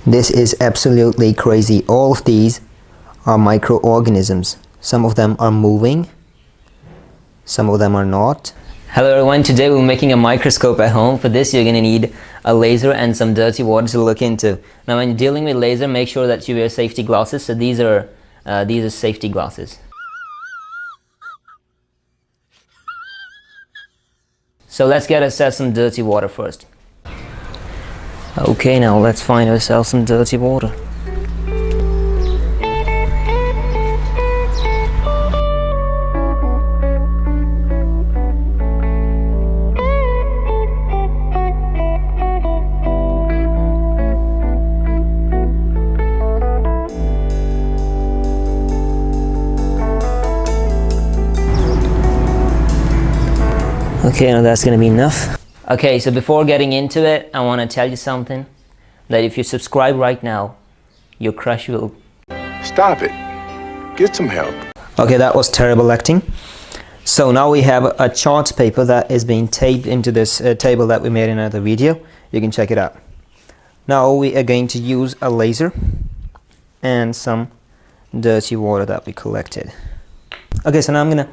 This is absolutely crazy. All of these are microorganisms. Some of them are moving, some of them are not. Hello everyone, today we're making a microscope at home. For this you're going to need a laser and some dirty water to look into. Now when you're dealing with laser, make sure that you wear safety glasses. So these are safety glasses. So let's get ourselves some dirty water first. Okay, now let's find ourselves some dirty water. Okay, now that's gonna be enough. Okay, so before getting into it, I want to tell you something. That if you subscribe right now, your crush will... Stop it. Get some help. Okay, that was terrible acting. So now we have a chart paper that is being taped into this table that we made in another video. You can check it out. Now we are going to use a laser and some dirty water that we collected. Okay, so now I'm gonna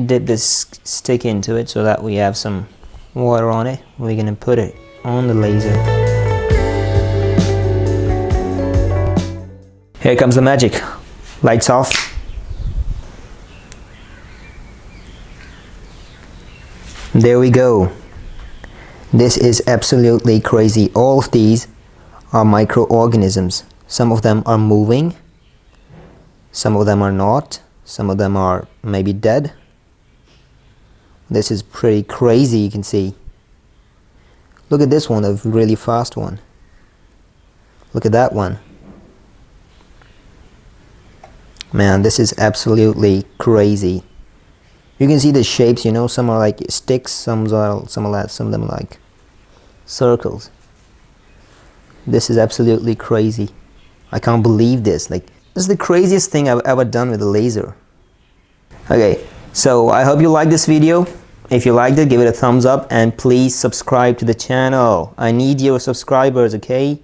dip this stick into it so that we have some water on it. We're gonna put it on the laser. Here comes the magic. Lights off. There we go. This is absolutely crazy. All of these are microorganisms. Some of them are moving, some of them are not, some of them are maybe dead. This is pretty crazy, you can see. Look at this one, a really fast one. Look at that one. Man, this is absolutely crazy. You can see the shapes, you know, some are like sticks, some of them are like circles. This is absolutely crazy. I can't believe this. Like, this is the craziest thing I've ever done with a laser. Okay, so I hope you liked this video. If you liked it, give it a thumbs up and please subscribe to the channel. I need your subscribers, okay?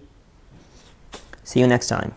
See you next time.